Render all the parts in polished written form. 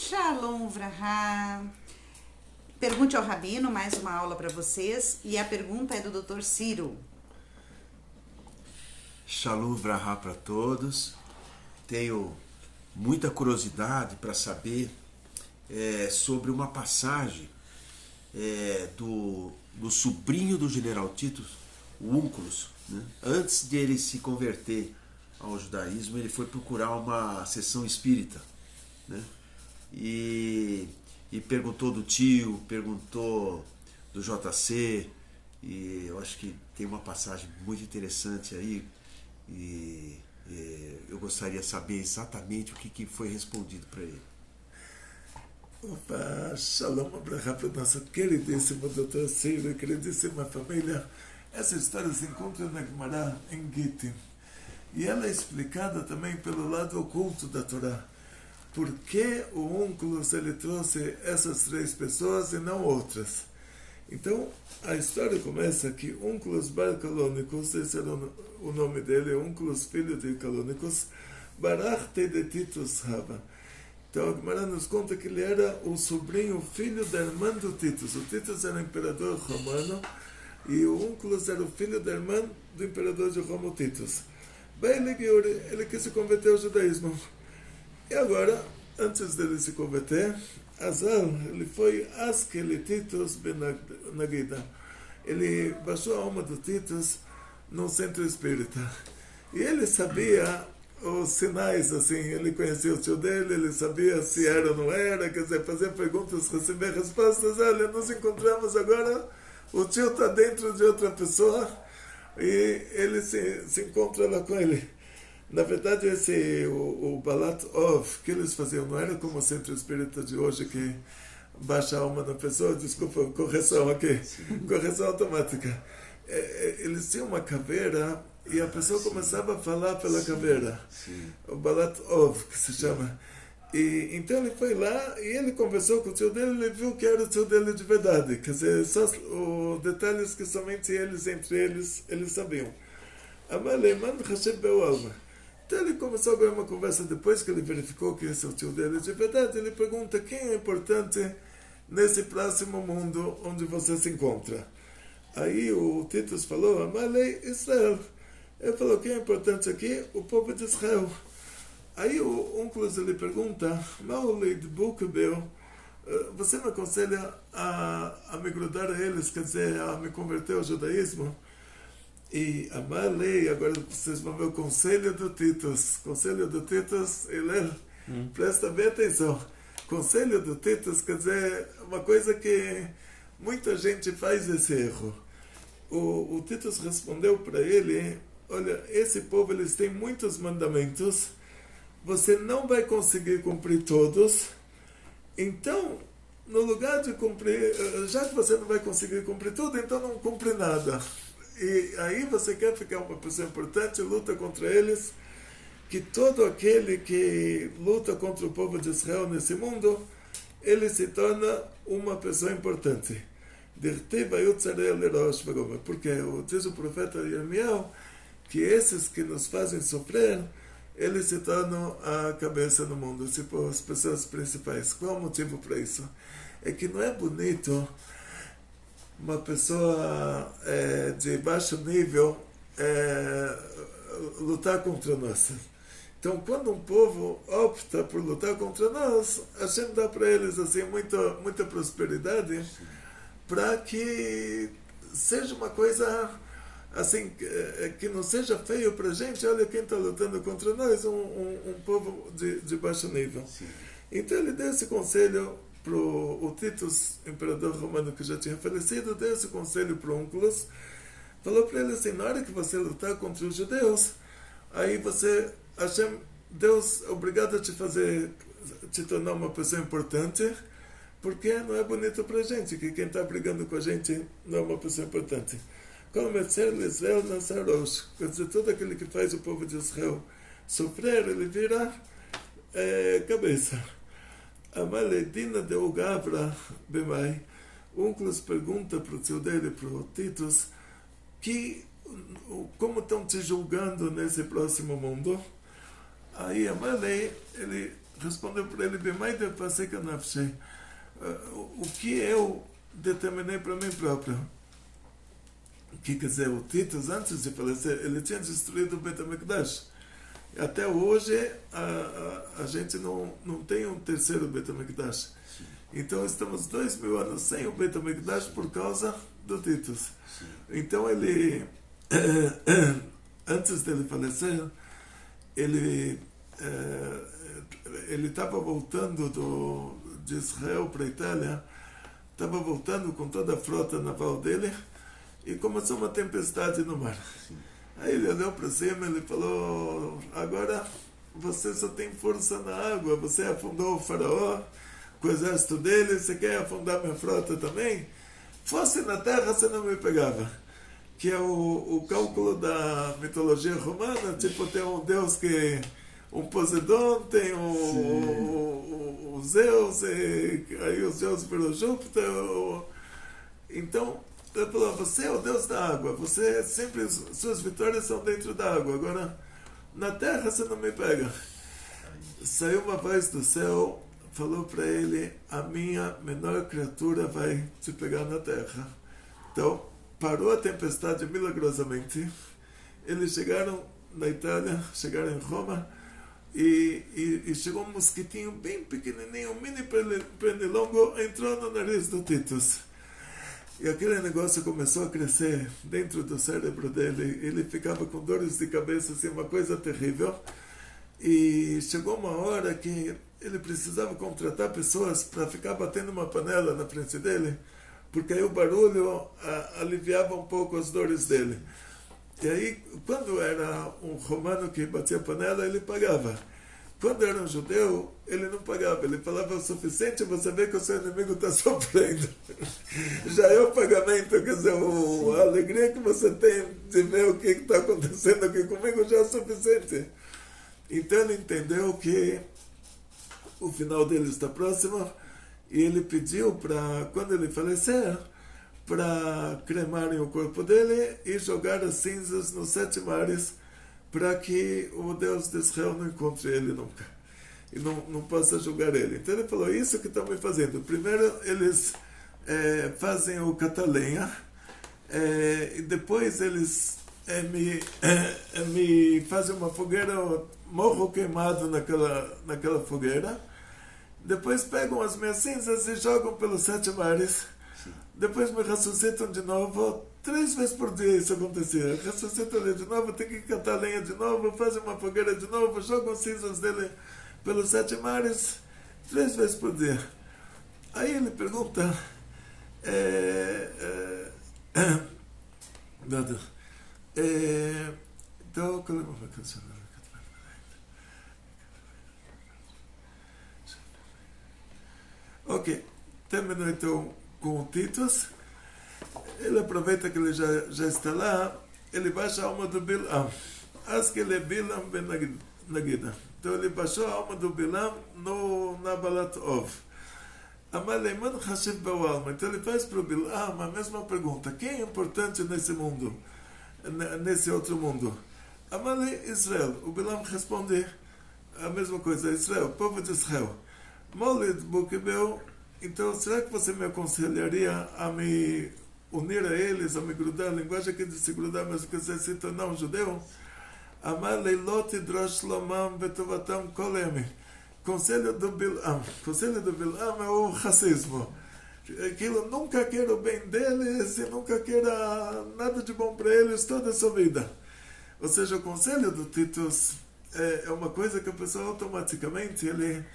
Shalom Vrahá. Pergunte ao Rabino, mais uma aula para vocês. E a pergunta é do Dr. Ciro. Shalom Vrahá para todos. Tenho muita curiosidade para saber sobre uma passagem do sobrinho do general Tito, o Únculos, né? Antes de ele se converter ao judaísmo, ele foi procurar uma sessão espírita, né? E perguntou do tio, perguntou do JC, e eu acho que tem uma passagem muito interessante aí, e eu gostaria de saber exatamente o que foi respondido para ele. Opa, shalom, abraha para o nosso queridíssimo Dr. Ciro e queridíssima família. Essa história se encontra na Gemara em Gittin, e ela é explicada também pelo lado oculto da Torá. Por que o Únculos ele trouxe essas três pessoas e não outras? Então, a história começa que Únculos bar Calônicos, esse era o nome dele, Únculos filho de Calônicos, bararte de Titus Rava. Então, a Gemara nos conta que ele era o sobrinho, filho da irmã do Titus. O Titus era imperador romano e o Únculos era o filho da irmã do imperador de Roma, Titus. Bem, ele quis se converter ao judaísmo. E agora, antes dele se converter, Azal, ele foi Askele Titus Benagida. Ele baixou a alma do Titus num centro espírita. E ele sabia os sinais, assim, ele conhecia o tio dele, ele sabia se era ou não era, quer dizer, fazer perguntas, receber respostas. Olha, nos encontramos agora, o tio está dentro de outra pessoa e ele se encontra lá com ele. Na verdade, o Balat Ov, que eles faziam, não era como o centro espírita de hoje, que baixa a alma da pessoa, desculpa, correção aqui, correção automática. Eles tinham uma caveira e a pessoa começava a falar pela caveira. O Balat Ov, que se chama. E então ele foi lá e ele conversou com o tio dele, ele viu que era o tio dele de verdade. Quer dizer, só os detalhes que somente eles, entre eles sabiam. Amaleiman Hashem Be'alma. Então ele começou agora uma conversa, depois que ele verificou que esse é o tio dele de verdade, ele pergunta quem é importante nesse próximo mundo onde você se encontra. Aí o Titus falou, Amalei Israel. Ele falou, quem é importante aqui? O povo de Israel. Aí o Únculos ele pergunta, Maulid Bukbel, você me aconselha a me grudar a eles, quer dizer, a me converter ao judaísmo? E a lei, agora vocês vão ver o conselho do Titus. Conselho do Titus, ele presta bem atenção. Conselho do Titus quer dizer uma coisa que muita gente faz esse erro. O Titus respondeu para ele, olha, esse povo eles têm muitos mandamentos, você não vai conseguir cumprir todos, então, no lugar de cumprir, já que você não vai conseguir cumprir tudo, então não cumpre nada. E aí você quer ficar uma pessoa importante, luta contra eles, que todo aquele que luta contra o povo de Israel nesse mundo, ele se torna uma pessoa importante. Porque diz o profeta Yermiel que esses que nos fazem sofrer, eles se tornam a cabeça no mundo, tipo as pessoas principais. Qual o motivo para isso? É que não é bonito uma pessoa de baixo nível lutar contra nós. Então, quando um povo opta por lutar contra nós, a gente dá para eles assim, muita prosperidade, para que seja uma coisa assim, que não seja feio para a gente. Olha quem está lutando contra nós, um povo de baixo nível. Sim. Então ele deu esse conselho para o Titus, imperador romano que já tinha falecido, deu esse conselho para o Únculos, falou para ele assim, na hora que você lutar contra os judeus, aí você, Hashem, Deus é obrigado a te tornar uma pessoa importante, porque não é bonito para a gente, que quem está brigando com a gente não é uma pessoa importante. Quer dizer, todo aquele que faz o povo de Israel sofrer, ele vira cabeça. A Maledina de Ugavra Bemai, Únculos pergunta para o tio dele, para o Titus, como estão te julgando nesse próximo mundo? Aí a Malei, ele respondeu para ele, o que eu determinei para mim próprio. Que quer dizer, o Titus, antes de falecer, ele tinha destruído o Beit HaMikdash. Até hoje, a gente não tem um terceiro Beit HaMikdash. Então, estamos 2000 anos sem o Beit HaMikdash por causa do Titus. Então, ele, antes dele falecer, ele estava voltando de Israel para a Itália, estava voltando com toda a frota naval dele, e começou uma tempestade no mar. Aí ele olhou para cima e ele falou, agora você só tem força na água, você afundou o faraó com o exército dele, você quer afundar minha frota também? Fosse na terra, você não me pegava. Que é o cálculo da mitologia romana, tipo, tem um deus que... um Poseidon, tem o Zeus, e aí o Zeus virou Júpiter. Então, ele falou, você é o Deus da água, você sempre, suas vitórias são dentro da água, agora na terra você não me pega. Saiu uma voz do céu, falou para ele, a minha menor criatura vai te pegar na terra. Então, parou a tempestade milagrosamente, eles chegaram na Itália, chegaram em Roma, e chegou um mosquitinho bem pequenininho, um mini pernilongo, entrou no nariz do Titus. E aquele negócio começou a crescer dentro do cérebro dele. Ele ficava com dores de cabeça, assim, uma coisa terrível. E chegou uma hora que ele precisava contratar pessoas para ficar batendo uma panela na frente dele, porque aí o barulho aliviava um pouco as dores dele. E aí, quando era um romano que batia panela, ele pagava. Quando era um judeu, ele não pagava. Ele falava o suficiente, você vê que o seu inimigo está sofrendo. Já é o pagamento, quer dizer, a alegria que você tem de ver o que está acontecendo aqui comigo já é o suficiente. Então ele entendeu que o final dele está próximo e ele pediu para, quando ele falecer, para cremarem o corpo dele e jogar as cinzas nos 7 mares, para que o Deus de Israel não encontre ele nunca e não possa julgar ele. Então ele falou, isso que estão me fazendo. Primeiro eles fazem o catalenha, e depois eles me fazem uma fogueira, morro queimado naquela fogueira, depois pegam as minhas cinzas e jogam pelos 7 mares, depois me ressuscitam de novo. 3 vezes por dia isso acontecia. Ressuscita ele de novo, tem que cantar lenha de novo, fazem uma fogueira de novo, jogam as cinzas dele pelos 7 mares, 3 vezes por dia. Aí ele pergunta, então, qual é uma canção? Ok, terminou então com o Titus. Ele aproveita que ele já está lá, ele baixa a alma do Bilam. Acho que ele é Bilam ben Nagida. Então ele baixou a alma do Bilam no Nabalat Ov. Amaleiman Hashiv Bawalma. Então ele faz para o Bilam a mesma pergunta. Quem é importante nesse mundo? Nesse outro mundo? Amalei Israel. O Bilam responde a mesma coisa. Israel, povo de Israel. Molid Bukibeu. Então será que você me aconselharia a me unir a eles, a me grudar? A linguagem aqui de se grudar, mas quer dizer, se tornar um judeu. Amar leilot drosh lomam betovatam kolemi. Conselho do Bilam. Conselho do Bilam é o racismo. Aquilo, nunca queira o bem deles e nunca queira nada de bom para eles toda a sua vida. Ou seja, o conselho do Titus é uma coisa que a pessoa automaticamente ele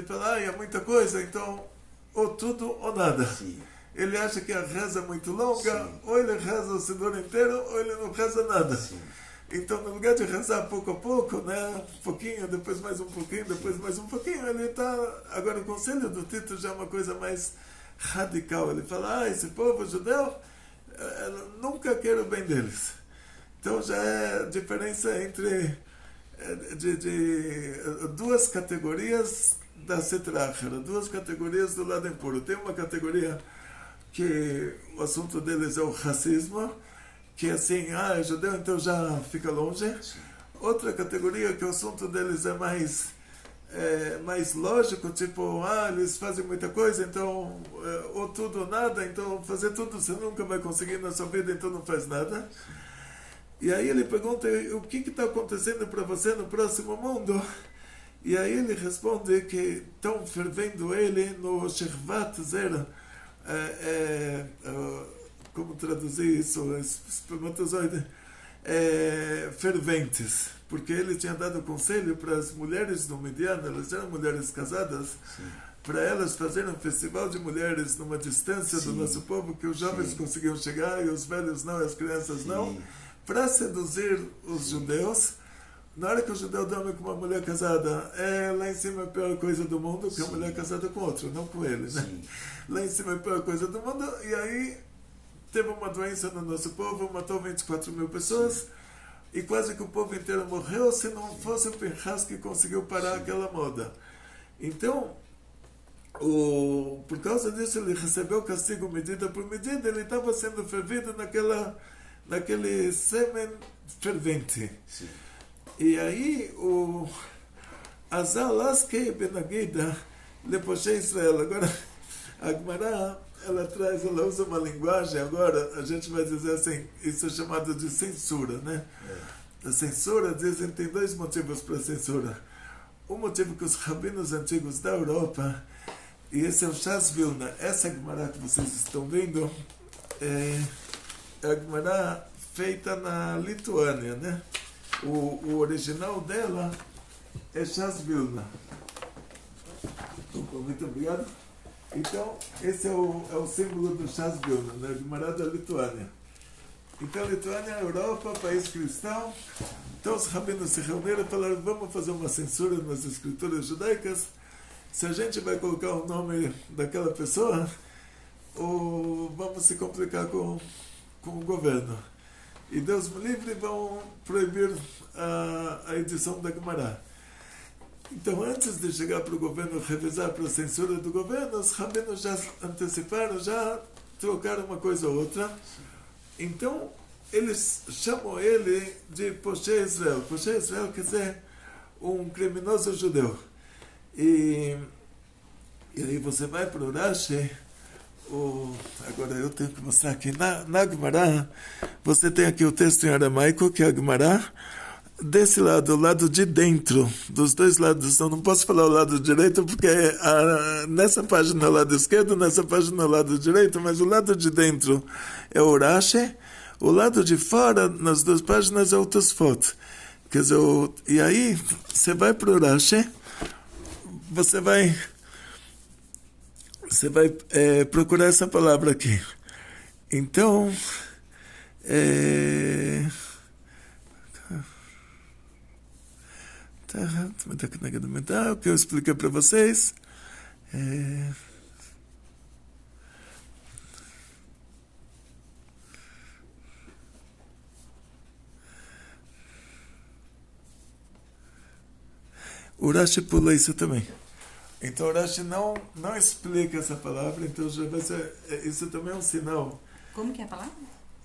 fala, é muita coisa, então ou tudo ou nada. Sim. Ele acha que a reza é muito longa, sim, ou ele reza o Siddur inteiro, ou ele não reza nada. Sim. Então, no lugar de rezar pouco a pouco, né, um pouquinho, depois mais um pouquinho, depois mais um pouquinho, ele está... Agora, o conselho do Tito já é uma coisa mais radical. Ele fala, esse povo judeu, nunca quero o bem deles. Então, já é a diferença entre de 2 categorias da Sitra Achara, 2 categorias do lado impuro. Tem uma categoria que o assunto deles é o racismo, que assim, é judeu, então já fica longe. Sim. Outra categoria que o assunto deles é mais mais lógico, tipo, eles fazem muita coisa, então, ou tudo ou nada, então fazer tudo você nunca vai conseguir na sua vida, então não faz nada. E aí ele pergunta, o que está acontecendo para você no próximo mundo? E aí ele responde que estão fervendo ele no Shirvat Zera, como traduzir isso? Espermatozoide. Ferventes, porque ele tinha dado conselho para as mulheres do Midian, elas eram mulheres casadas, para elas fazerem um festival de mulheres numa distância do nosso povo, que os jovens conseguiam chegar e os velhos não, as crianças não, para seduzir os judeus. Na hora que o judeu dorme com uma mulher casada, lá em cima é a pior coisa do mundo, que é a mulher casada com outro, não com ele, né? Lá em cima é a pior coisa do mundo, e aí teve uma doença no nosso povo, matou 24 mil pessoas, e quase que o povo inteiro morreu, se não fosse o Pinchas que conseguiu parar aquela moda. Então, por causa disso, ele recebeu castigo medida por medida, ele estava sendo fervido naquele sêmen fervente. Sim. E aí, Azalaske Benagida, Leposhe Israel. Agora, a Gemara, ela usa uma linguagem, agora a gente vai dizer assim, isso é chamado de censura, né? A censura, dizem, tem dois motivos para a censura. Um motivo que os rabinos antigos da Europa, e esse é o Shas Vilna, essa Gemara que vocês estão vendo, é a Gemara feita na Lituânia, né? O original dela é Shas Vilna. Muito obrigado. Então, esse é o símbolo do Shas Vilna, na Gemara da Lituânia. Então, a Lituânia é a Europa, país cristão. Então, os rabinos se reuniram e falaram, vamos fazer uma censura nas escrituras judaicas. Se a gente vai colocar o nome daquela pessoa, ou vamos se complicar com o governo. E Deus me livre, vão proibir a edição da Gemara. Então, antes de chegar para o governo revisar para a censura do governo, os rabinos já anteciparam, já trocaram uma coisa ou outra. Então, eles chamam ele de Poshe Israel. Poshe Israel quer dizer um criminoso judeu. E aí você vai para o Rashi. Agora eu tenho que mostrar aqui. Na Gemara, você tem aqui o texto em aramaico, que é a Gemara. Desse lado, o lado de dentro, dos dois lados, eu não posso falar o lado direito, porque nessa página é o lado esquerdo, nessa página é o lado direito, mas o lado de dentro é o Rashi, o lado de fora, nas duas páginas, é o Tosfot. Quer dizer, e aí, você vai para o Rashi, você vai procurar essa palavra aqui. Então, o que eu expliquei para vocês. O Rashi pula isso também. Então o Rashi não explica essa palavra, então já vai ser, isso também é um sinal. Como que é a palavra?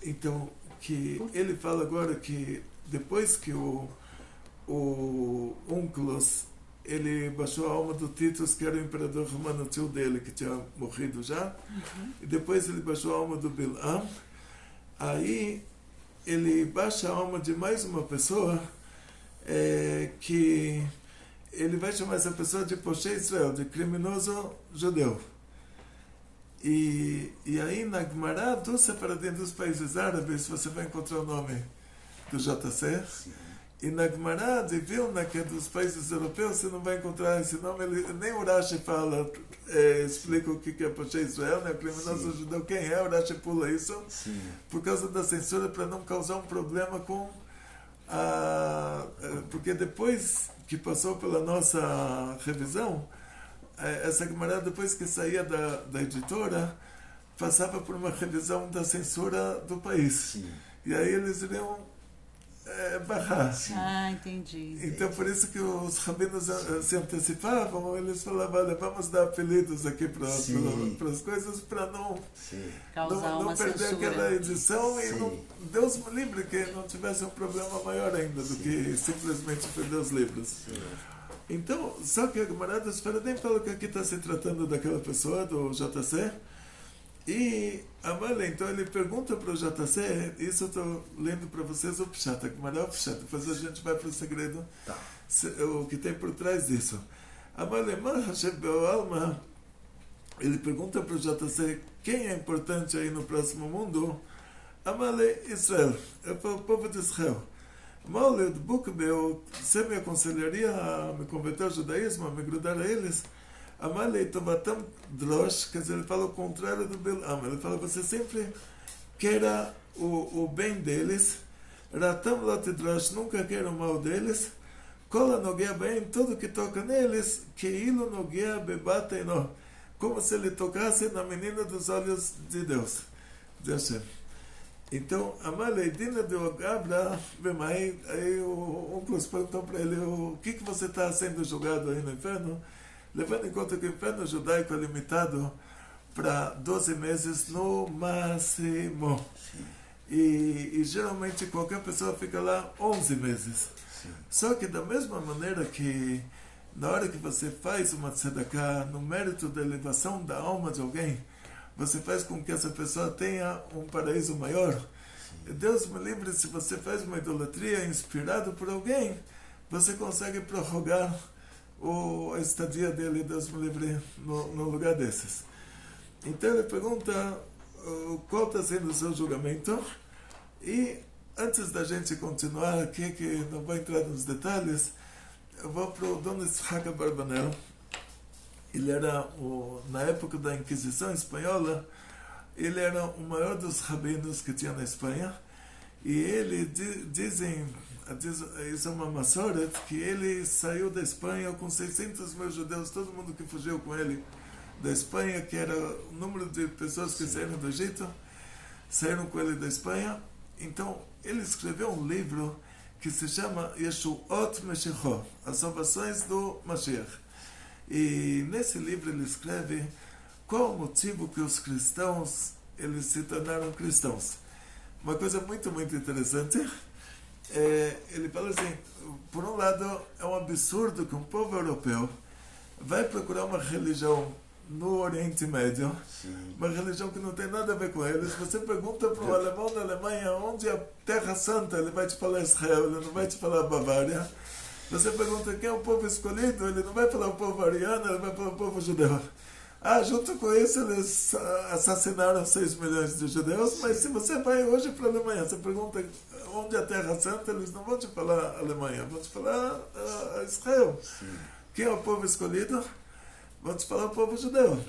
Então, que ele fala agora que depois que o Onkelos, ele baixou a alma do Titus, que era o imperador romano, tio dele, que tinha morrido já, e depois ele baixou a alma do Bilam, aí ele baixa a alma de mais uma pessoa, que ele vai chamar essa pessoa de Poshe Israel, de criminoso judeu. E aí na Gemara, dos separados dos países árabes, você vai encontrar o nome do JC. Sim. E na Gemara de Vilna, que é dos países europeus, você não vai encontrar esse nome. Nem o Rashi fala, explica o que é Poshe Israel, né? O criminoso judeu, quem é? O Rashi pula isso. Sim. Por causa da censura, para não causar um problema com porque depois que passou pela nossa revisão, essa Gemara, depois que saía da editora, passava por uma revisão da censura do país. Sim. E aí eles iriam barrar. Sim. Entendi. Então, por isso que os rabinos se antecipavam, eles falavam, olha, vamos dar apelidos aqui para as coisas, para não perder censura. aquela edição. Sim. E não, Deus me livre que não tivesse um problema maior ainda do que simplesmente perder os livros. Sim. Então, só que a Gemara dos Faradim fala que aqui está se tratando daquela pessoa, do JC, e Amalé, então ele pergunta para o JC, isso eu estou lendo para vocês o Pshat, a Gemara é o Pshat, depois a gente vai para o segredo, Tá. o que tem por trás disso. Amalé, Alma, ele pergunta para o JC, quem é importante aí no próximo mundo? Amalé, Israel, é para o povo de Israel. Amalé, do Bukbeu, você me aconselharia a me converter ao judaísmo, a me grudar a eles? Amalei Tovatam Drosh, quer dizer, ele fala o contrário do Bilam. Ele fala, você sempre queira o bem deles. Ratam Lot Drosh, nunca queira o mal deles. Kola Noguea bem, tudo que toca neles, Keilo Noguea Bebata Eno, como se ele tocasse na menina dos olhos de Deus, de Hashem. Então, Amalei Dina de Ogabra, aí o Unclus perguntou para ele, o que você está sendo julgado aí no inferno? Levando em conta que o inferno judaico é limitado para 12 meses no máximo. E geralmente qualquer pessoa fica lá 11 meses. Sim. Só que da mesma maneira que na hora que você faz uma tzedakah, no mérito da elevação da alma de alguém, você faz com que essa pessoa tenha um paraíso maior. Sim. Deus me livre, se você faz uma idolatria inspirado por alguém, você consegue prorrogar a estadia dele, Deus me livre, no lugar desses. Então ele pergunta qual está sendo o seu julgamento, e antes da gente continuar aqui, que não vou entrar nos detalhes, eu vou para o Dom Yitzhak Abarbanel. Ele era, na época da Inquisição Espanhola, ele era o maior dos rabinos que tinha na Espanha, e ele, dizem, isso é uma massoret, que ele saiu da Espanha com 600 mil judeus, todo mundo que fugiu com ele da Espanha, que era o número de pessoas que saíram do Egito, saíram com ele da Espanha. Então, ele escreveu um livro que se chama Yeshuot Mashiach, As Salvações do Mashiach. E nesse livro ele escreve qual o motivo que os cristãos eles se tornaram cristãos. Uma coisa muito, muito interessante, ele fala assim, por um lado, é um absurdo que um povo europeu vai procurar uma religião no Oriente Médio, sim, uma religião que não tem nada a ver com eles. Você pergunta para um alemão na Alemanha onde é a Terra Santa, ele vai te falar Israel, ele não vai te falar Bavária. Você pergunta quem é o povo escolhido, ele não vai falar o povo ariano, ele vai falar o povo judeu. Junto com isso, eles assassinaram 6 milhões de judeus, mas se você vai hoje para a Alemanha, você pergunta onde é a Terra Santa, eles não vão te falar Alemanha, vão te falar Israel. Sim. Quem é o povo escolhido? Vão te falar o povo judeu.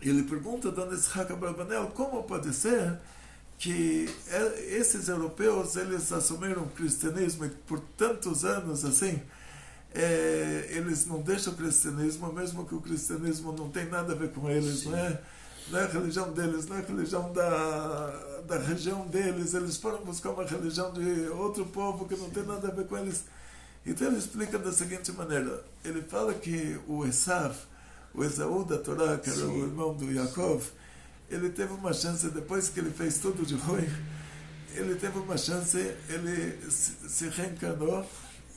E ele pergunta, Dom Yitzhak Abarbanel, como pode ser que esses europeus, eles assumiram o cristianismo e por tantos anos assim, eles não deixam o cristianismo, mesmo que o cristianismo não tem nada a ver com eles, não é a religião deles, não é a religião da região deles, eles foram buscar uma religião de outro povo que não tem nada a ver com eles. Então ele explica da seguinte maneira, ele fala que o Esaú da Torá, que era o irmão do Yaakov, ele teve uma chance, depois que ele fez tudo de ruim, ele teve uma chance, ele se reencarnou,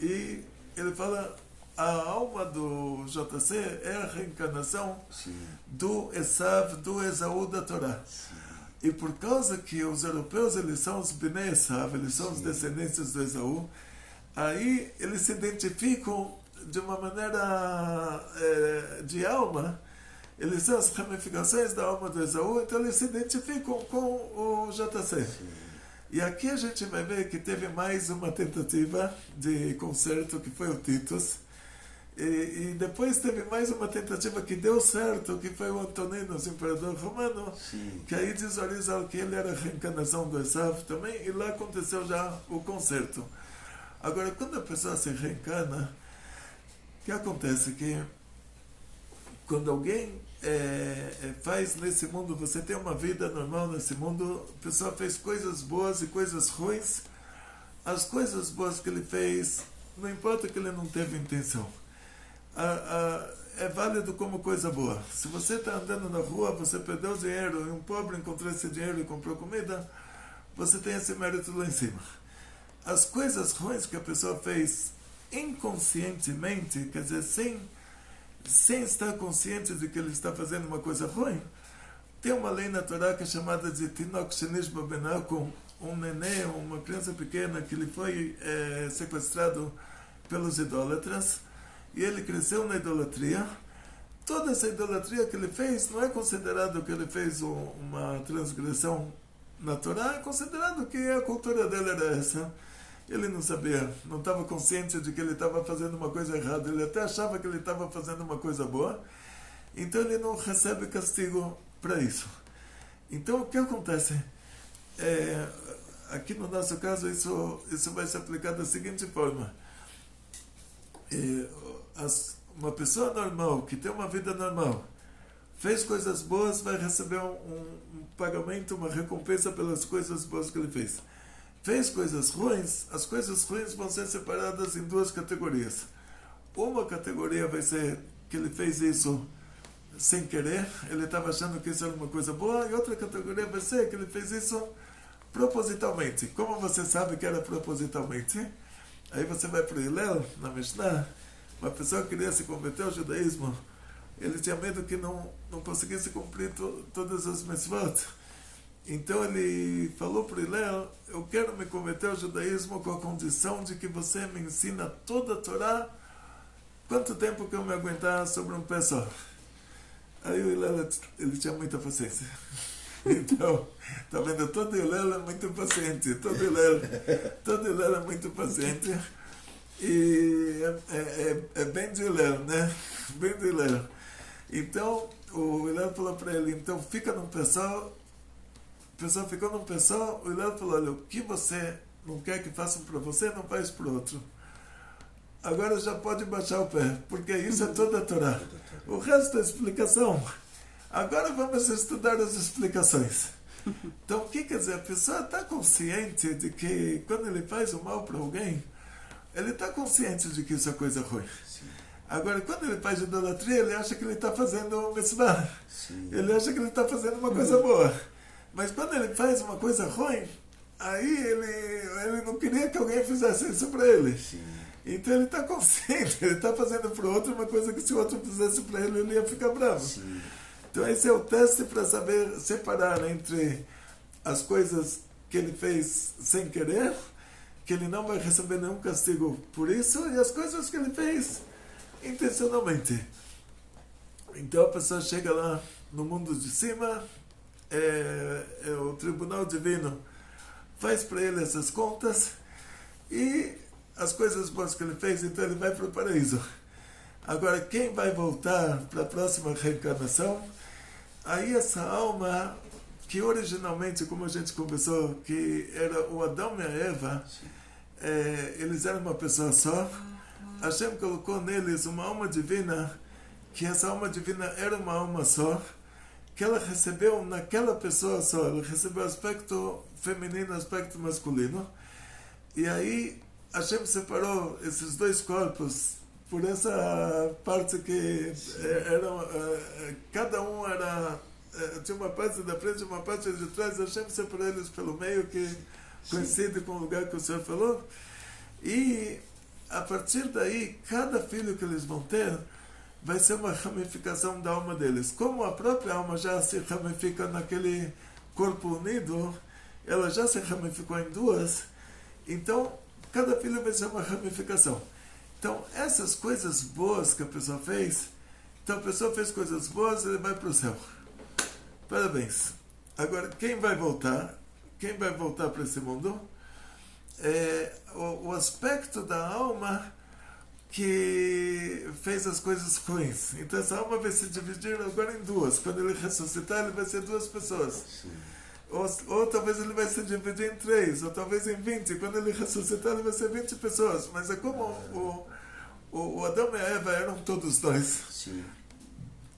e ele fala, a alma do JC é a reencarnação, sim, do Esaú da Torá. Sim. E por causa que os europeus, eles são os Bnei Esav, eles são, sim, os descendentes do Esaú, aí eles se identificam de uma maneira de alma, eles são as ramificações da alma do Esaú, então eles se identificam com o JC. Sim. E aqui a gente vai ver que teve mais uma tentativa de conserto, que foi o Titus, e depois teve mais uma tentativa que deu certo, que foi o Antoninus, o imperador romano, sim, que aí diz Arizal que ele era a reencarnação do Esav também, e lá aconteceu já o conserto. Agora, quando a pessoa se reencarna, o que acontece? Que quando alguém faz nesse mundo, você tem uma vida normal nesse mundo, a pessoa fez coisas boas e coisas ruins, as coisas boas que ele fez, não importa que ele não teve intenção, é válido como coisa boa. Se você está andando na rua, você perdeu dinheiro, e um pobre encontrou esse dinheiro e comprou comida, você tem esse mérito lá em cima. As coisas ruins que a pessoa fez inconscientemente, quer dizer, sem estar consciente de que ele está fazendo uma coisa ruim. Tem uma lei na Torá que é chamada de Tinok Shenish Babenako, um nenê, uma criança pequena que ele foi sequestrado pelos idólatras e ele cresceu na idolatria. Toda essa idolatria que ele fez não é considerado que ele fez uma transgressão na Torá, é considerado que a cultura dele era essa. Ele não sabia, não estava consciente de que ele estava fazendo uma coisa errada, ele até achava que ele estava fazendo uma coisa boa, então ele não recebe castigo para isso. Então o que acontece? Aqui no nosso caso isso vai se aplicar da seguinte forma. Uma pessoa normal, que tem uma vida normal, fez coisas boas, vai receber um pagamento, uma recompensa pelas coisas boas que ele fez. Fez coisas ruins, as coisas ruins vão ser separadas em duas categorias. Uma categoria vai ser que ele fez isso sem querer, ele estava achando que isso era uma coisa boa, e outra categoria vai ser que ele fez isso propositalmente. Como você sabe que era propositalmente? Aí você vai para o Hillel, na Mishnah, uma pessoa que queria se converter ao judaísmo, ele tinha medo que não conseguisse cumprir todas as mitzvot. Então ele falou para o Hillel, eu quero me converter ao judaísmo com a condição de que você me ensina toda a Torá, quanto tempo que eu me aguentar sobre um pé só. Aí o Hillel, ele tinha muita paciência. Então, tá vendo? Todo Hillel é muito paciente. Todo Hillel é muito paciente. E é bem de Hillel, né? Bem de Hillel. Então, o Hillel falou para ele, então fica num pé só. A pessoa ficou num pé só. O Hillel falou, olha, o que você não quer que façam para você, não faz para o outro. Agora já pode baixar o pé, porque isso é toda a Torá. O resto é explicação. Agora vamos estudar as explicações. Então, o que quer dizer? A pessoa está consciente de que quando ele faz o mal para alguém, ele está consciente de que isso é coisa ruim. Sim. Agora, quando ele faz idolatria, ele acha que ele está fazendo um mitzvah. Ele acha que ele está fazendo uma coisa boa. Mas quando ele faz uma coisa ruim, aí ele não queria que alguém fizesse isso para ele. Sim. Então ele está consciente, ele está fazendo para o outro uma coisa que se o outro fizesse para ele, ele ia ficar bravo. Sim. Então esse é o teste para saber separar entre as coisas que ele fez sem querer, que ele não vai receber nenhum castigo por isso, e as coisas que ele fez intencionalmente. Então a pessoa chega lá no mundo de cima, o tribunal divino faz para ele essas contas, e as coisas boas que ele fez, então ele vai para o paraíso. Agora, quem vai voltar para a próxima reencarnação? Aí essa alma, que originalmente, como a gente conversou, que era o Adão e a Eva, eles eram uma pessoa só. Hashem colocou neles uma alma divina, que essa alma divina era uma alma só, que ela recebeu naquela pessoa só, ela recebeu aspecto feminino, aspecto masculino. E aí Hashem separou esses dois corpos por essa parte que cada um tinha uma parte da frente e uma parte de trás. Hashem separou eles pelo meio, que coincide com o lugar que o Senhor falou. E a partir daí, cada filho que eles vão ter vai ser uma ramificação da alma deles. Como a própria alma já se ramifica naquele corpo unido, ela já se ramificou em duas, então cada filho vai ser uma ramificação. Então, essas coisas boas que a pessoa fez, então a pessoa fez coisas boas, ele vai para o céu. Parabéns. Agora, quem vai voltar para esse mundo? O aspecto da alma que fez as coisas ruins. Então, essa alma vai se dividir agora em duas. Quando ele ressuscitar, ele vai ser duas pessoas. Sim. Ou talvez ele vai se dividir em 3, ou talvez em 20. Quando ele ressuscitar, ele vai ser 20 pessoas. Mas é como o Adão e a Eva eram todos nós. Sim.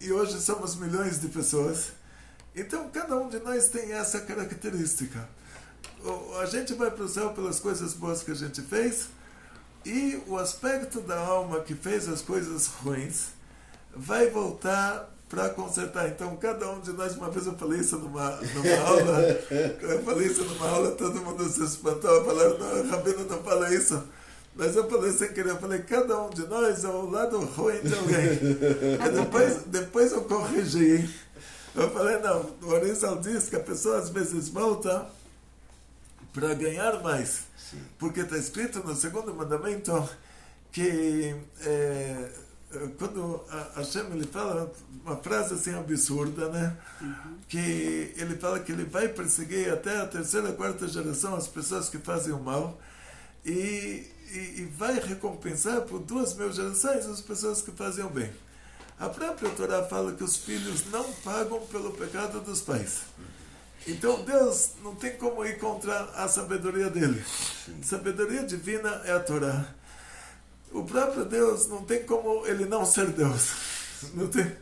E hoje somos milhões de pessoas. Então, cada um de nós tem essa característica. A gente vai para o céu pelas coisas boas que a gente fez, e o aspecto da alma que fez as coisas ruins vai voltar para consertar. Então, cada um de nós, uma vez eu falei isso numa aula, todo mundo se espantou, falaram, não, o Rabino não fala isso. Mas eu falei sem querer, eu falei, cada um de nós é o lado ruim de alguém. E depois eu corrigi. Eu falei, não, o Arizal diz que a pessoa às vezes volta para ganhar mais. Sim. Porque está escrito no segundo mandamento que quando Hashem ele fala uma frase assim absurda, né? Que ele fala que ele vai perseguir até a terceira, quarta geração as pessoas que fazem o mal e vai recompensar por 2.000 gerações as pessoas que fazem o bem. A própria Torá fala que os filhos não pagam pelo pecado dos pais. Então Deus não tem como ir contra a sabedoria dele. A sabedoria divina é a Torá. O próprio Deus não tem como ele não ser Deus. Não tem.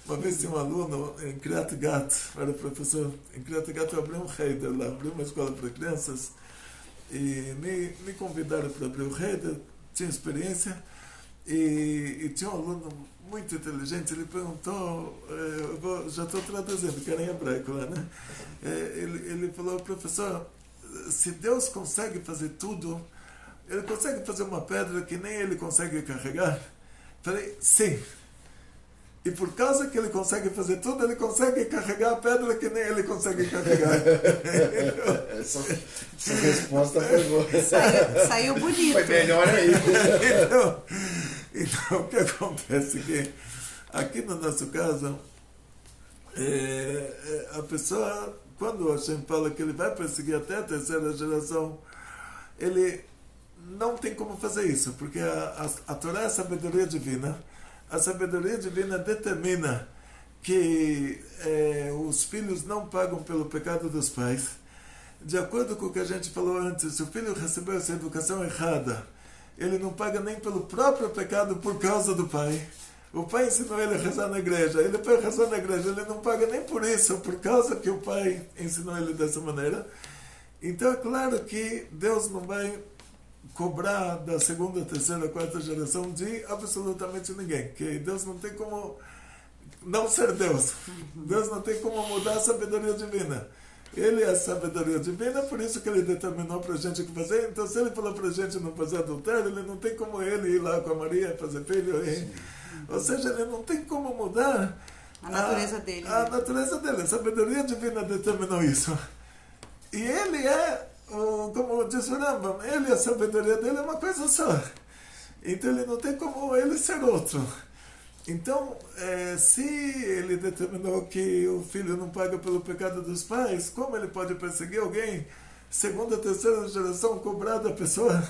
Uma vez tinha um aluno em Kriyat Gat, era professor em Kriyat Gat, eu abri um Heider lá, abri uma escola para crianças e me convidaram para abrir o Heider, tinha experiência e tinha um aluno muito inteligente, ele perguntou, já estou traduzindo, que era em hebraico lá, né? Ele falou, professor, se Deus consegue fazer tudo, ele consegue fazer uma pedra que nem ele consegue carregar? Falei, sim. E por causa que ele consegue fazer tudo, ele consegue carregar a pedra que nem ele consegue carregar. Essa resposta foi boa. Saiu bonito. Foi melhor aí. Então, o que acontece que aqui no nosso caso, a pessoa, quando a gente fala que ele vai perseguir até a terceira geração, ele não tem como fazer isso, porque a Torá é a sabedoria divina. A sabedoria divina determina que os filhos não pagam pelo pecado dos pais. De acordo com o que a gente falou antes, se o filho recebeu essa educação errada, ele não paga nem pelo próprio pecado por causa do pai. O pai ensinou ele a rezar na igreja, ele foi rezar na igreja, ele não paga nem por isso, por causa que o pai ensinou ele dessa maneira. Então é claro que Deus não vai cobrar da segunda, terceira, quarta geração de absolutamente ninguém, que Deus não tem como não ser Deus. Deus não tem como mudar a sabedoria divina. Ele é a sabedoria divina, por isso que ele determinou para a gente o que fazer. Então, se ele falou para a gente não fazer adultério, ele não tem como ele ir lá com a Maria fazer filho. Ou seja, ele não tem como mudar a natureza dele. A natureza dele. A sabedoria divina determinou isso. E ele é, como diz o Rambam, ele, a sabedoria dele é uma coisa só. Então, ele não tem como ele ser outro. Então, se ele determinou que o filho não paga pelo pecado dos pais, como ele pode perseguir alguém, segunda, terceira geração, cobrar da pessoa?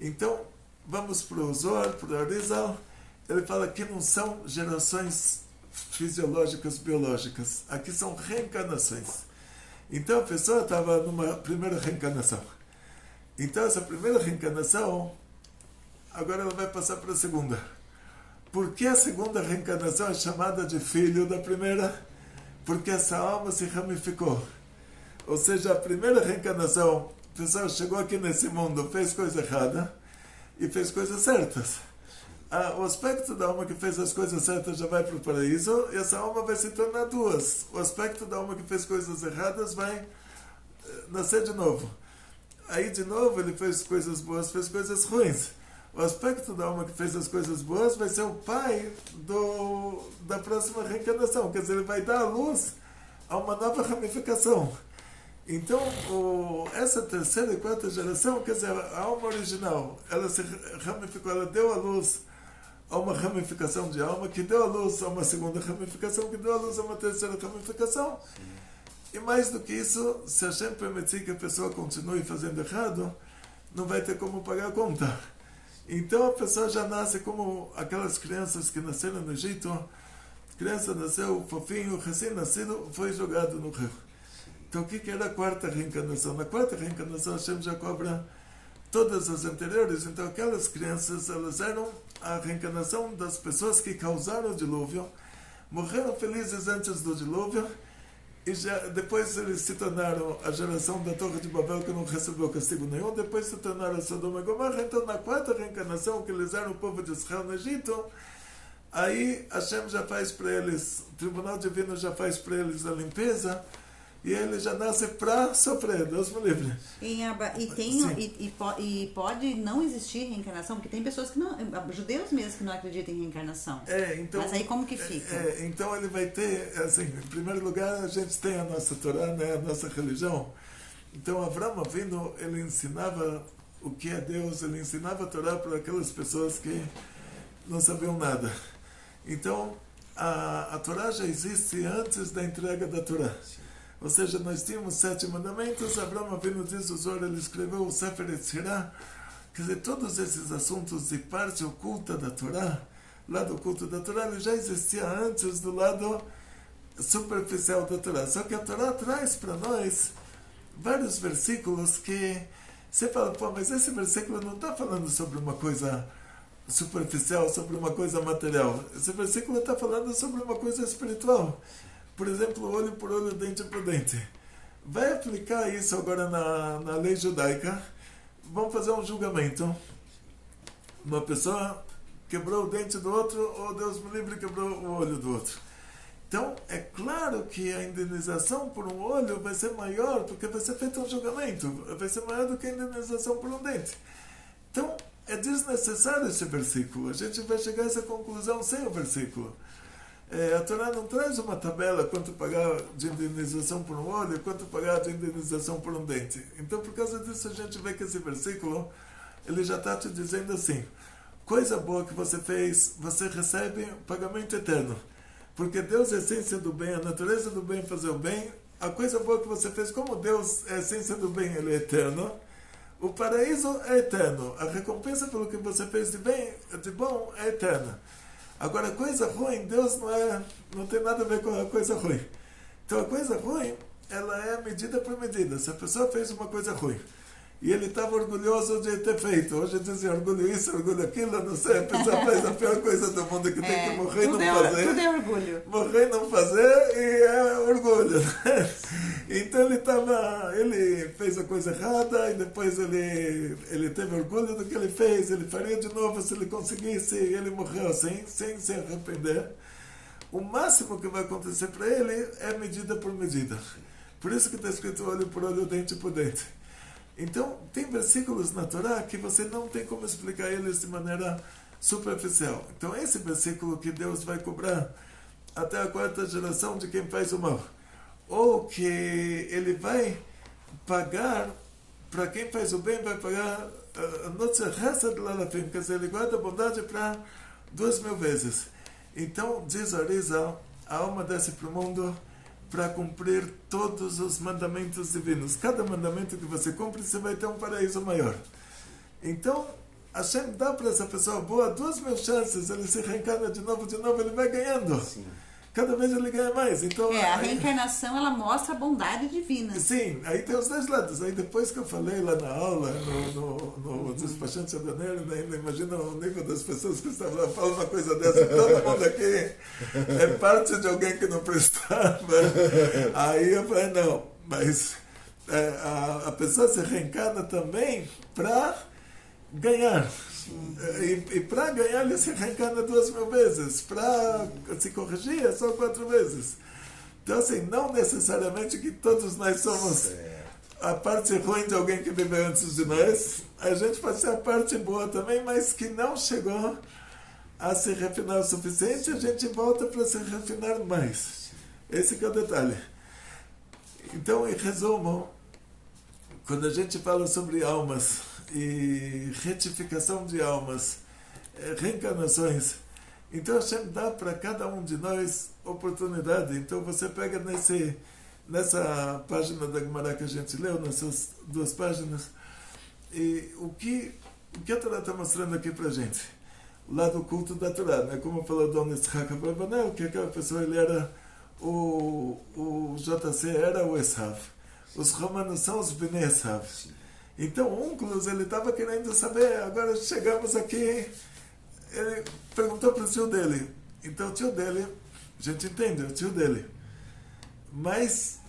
Então, vamos para o Zohar, para o Arizal. Ele fala que não são gerações fisiológicas, biológicas. Aqui são reencarnações. Então, a pessoa estava numa primeira reencarnação. Então, essa primeira reencarnação, agora ela vai passar para a segunda. Por que a segunda reencarnação é chamada de filho da primeira? Porque essa alma se ramificou. Ou seja, a primeira reencarnação, a pessoa chegou aqui nesse mundo, fez coisa errada e fez coisas certas. O aspecto da alma que fez as coisas certas já vai para o paraíso e essa alma vai se tornar duas. O aspecto da alma que fez coisas erradas vai nascer de novo. Aí de novo ele fez coisas boas, fez coisas ruins. O aspecto da alma que fez as coisas boas vai ser o pai da próxima reencarnação. Quer dizer, ele vai dar à luz a uma nova ramificação. Então, essa terceira e quarta geração, quer dizer, a alma original, ela se ramificou, ela deu à luz a uma ramificação de alma, que deu à luz a uma segunda ramificação, que deu à luz a uma terceira ramificação. Sim. E mais do que isso, se a gente permitir que a pessoa continue fazendo errado, não vai ter como pagar a conta. Então a pessoa já nasce como aquelas crianças que nasceram no Egito. A criança nasceu fofinho, recém-nascido, foi jogado no rio. Então o que era a quarta reencarnação? Na quarta reencarnação Hashem já cobra todas as anteriores. Então aquelas crianças, elas eram a reencarnação das pessoas que causaram o dilúvio, morreram felizes antes do dilúvio, e depois eles se tornaram a geração da Torre de Babel, que não recebeu castigo nenhum, depois se tornaram Sodoma e Gomorra. Então na quarta reencarnação, que eles eram o povo de Israel no Egito, aí Hashem já faz para eles, o Tribunal Divino já faz para eles a limpeza, e ele já nasce para sofrer, Deus me livre. E pode não existir reencarnação, porque tem pessoas que não, judeus mesmo, que não acreditam em reencarnação. Então, mas aí como que fica? Então ele vai ter, assim, em primeiro lugar a gente tem a nossa Torá, né, a nossa religião. Então Avraham Avinu, ele ensinava o que é Deus, ele ensinava a Torá para aquelas pessoas que não sabiam nada. Então a Torá já existe antes da entrega da Torá. Ou seja, nós tínhamos 7 mandamentos, Avraham Avinu diz, o Zohar, ele escreveu o Sefer Yetzirah, quer dizer, todos esses assuntos de parte oculta da Torá, lado oculto da Torá, ele já existia antes do lado superficial da Torá. Só que a Torá traz para nós vários versículos que você fala, pô, mas esse versículo não está falando sobre uma coisa superficial, sobre uma coisa material. Esse versículo está falando sobre uma coisa espiritual. Por exemplo, olho por olho, dente por dente. Vai aplicar isso agora na lei judaica. Vamos fazer um julgamento. Uma pessoa quebrou o dente do outro, ou Deus me livre, quebrou o olho do outro. Então, é claro que a indenização por um olho vai ser maior, porque vai ser feito um julgamento. Vai ser maior do que a indenização por um dente. Então, é desnecessário esse versículo. A gente vai chegar a essa conclusão sem o versículo. A Torá não traz uma tabela quanto pagar de indenização por um olho, quanto pagar de indenização por um dente. Então, por causa disso, a gente vê que esse versículo, ele já está te dizendo assim, coisa boa que você fez, você recebe pagamento eterno. Porque Deus é a essência do bem, a natureza do bem é fazer o bem. A coisa boa que você fez, como Deus é a essência do bem, ele é eterno. O paraíso é eterno. A recompensa pelo que você fez de bem, de bom, é eterna. Agora, a coisa ruim, Deus não tem nada a ver com a coisa ruim. Então, a coisa ruim, ela é medida por medida. Se a pessoa fez uma coisa ruim, e ele estava orgulhoso de ter feito. Hoje dizem orgulho isso, orgulho aquilo, não sei. A pessoa faz a pior coisa do mundo, que tem que morrer e não fazer. Tudo é orgulho. Morrer e não fazer, e é orgulho. Então ele fez a coisa errada, e depois ele teve orgulho do que ele fez, ele faria de novo se ele conseguisse, e ele morreu sem se arrepender. O máximo que vai acontecer para ele é medida por medida. Por isso que está escrito olho por olho, dente por dente. Então, tem versículos na Torá que você não tem como explicar eles de maneira superficial. Então, esse versículo que Deus vai cobrar até a 4ª geração de quem faz o mal, ou que ele vai pagar, para quem faz o bem, vai pagar quer dizer, ele guarda a bondade para 2.000 vezes. Então, diz a Arizal, a alma desce para o mundo para cumprir todos os mandamentos divinos. Cada mandamento que você cumpre, você vai ter um paraíso maior. Então, Hashem dá para essa pessoa boa 2.000 chances, ele se reencarna de novo, ele vai ganhando. Sim. Cada vez ele ganha mais. Então, a reencarnação, ela mostra a bondade divina. Sim, aí tem os 2 lados. Aí depois que eu falei lá na aula, no despachante aduaneiro, ainda imagina o nível das pessoas que estavam lá, falam uma coisa dessa, todo mundo aqui é parte de alguém que não prestava. Aí eu falei, não, mas a pessoa se reencarna também para ganhar. E para ganhar ele se reencarna 2.000 vezes, para se corrigir é só 4 vezes. Então assim, não necessariamente que todos nós somos a parte ruim de alguém que viveu antes de nós, a gente pode ser a parte boa também, mas que não chegou a se refinar o suficiente, a gente volta para se refinar mais. Esse que é o detalhe. Então, em resumo, quando a gente fala sobre almas e retificação de almas, reencarnações, então Hashem dá para cada um de nós oportunidade. Então você pega nessa página da Gemara que a gente leu, nessas 2 páginas, e o que a Torá está mostrando aqui para a gente? O lado oculto da Torá, né? Como falou o Dom Yitzhak Abravanel, que aquela pessoa, ele era o JC era o Esav. Os romanos são os Bnei Esav. Então, o Unclus, ele estava querendo saber, agora chegamos aqui, ele perguntou para o tio dele. Então, o tio dele, a gente entende, o tio dele. Mas,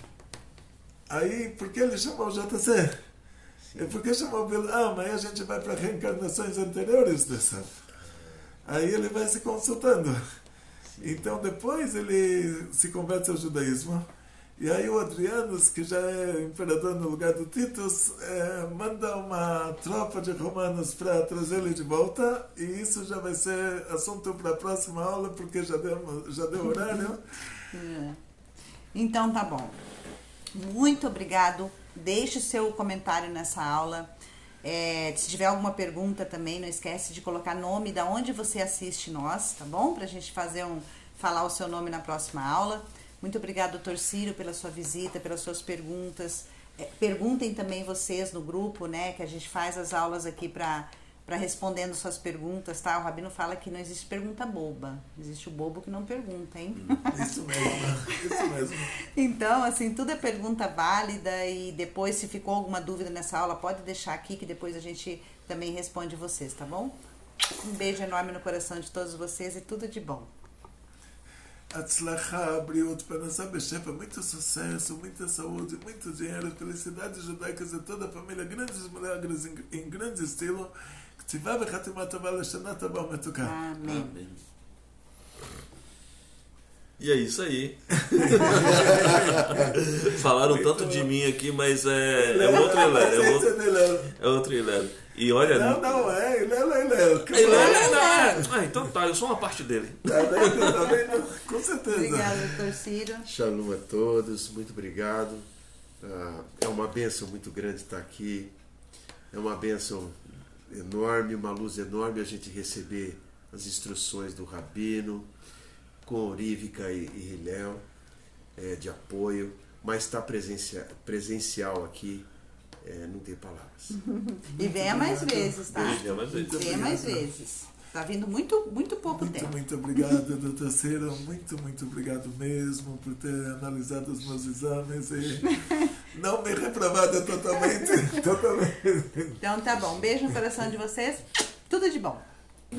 aí, por que ele chamou o JC? E por que chamou o Bilam? Aí a gente vai para reencarnações anteriores dessa. Aí ele vai se consultando. Então, depois ele se converte ao judaísmo. E aí o Adrianus, que já é imperador no lugar do Titus, manda uma tropa de romanos para trazer ele de volta, e isso já vai ser assunto para a próxima aula, porque já deu horário. Então tá bom. Muito obrigado. Deixe o seu comentário nessa aula. Se tiver alguma pergunta também, não esquece de colocar nome da onde você assiste nós, tá bom? Pra gente falar o seu nome na próxima aula. Muito obrigado, doutor Ciro, pela sua visita, pelas suas perguntas. Perguntem também vocês no grupo, né? Que a gente faz as aulas aqui para respondendo suas perguntas, tá? O Rabino fala que não existe pergunta boba. Existe o bobo que não pergunta, hein? Isso mesmo. Então, assim, tudo é pergunta válida, e depois, se ficou alguma dúvida nessa aula, pode deixar aqui que depois a gente também responde vocês, tá bom? Um beijo enorme no coração de todos vocês e tudo de bom. Atzlachá, briut, parnassá bechefa, muito sucesso, muita saúde, muito dinheiro, felicidades judaicas de toda a família, grandes milagres em grande estilo. Ktivá v'chatimá tová l'shana tová u'metuká. Amém. E é isso aí. Falaram tanto de mim aqui, mas é outro Hilel. É outro Hilel. E olha... Não, é Hilel. Então tá, eu sou uma parte dele. Tá vendo? Com certeza. Obrigada, doutor Ciro. Shalom a todos, muito obrigado. É uma bênção muito grande estar aqui. É uma bênção enorme, uma luz enorme a gente receber as instruções do Rabino, com Orívica e Hillel, de apoio, mas estar presencial aqui, não tem palavras. E venha mais vezes, tá? Venha mais vezes. Tá vindo muito pouco tempo. Muito obrigado, doutor Ciro. Muito obrigado mesmo por ter analisado os meus exames e não me reprovado totalmente. Então tá bom. Beijo no coração de vocês. Tudo de bom.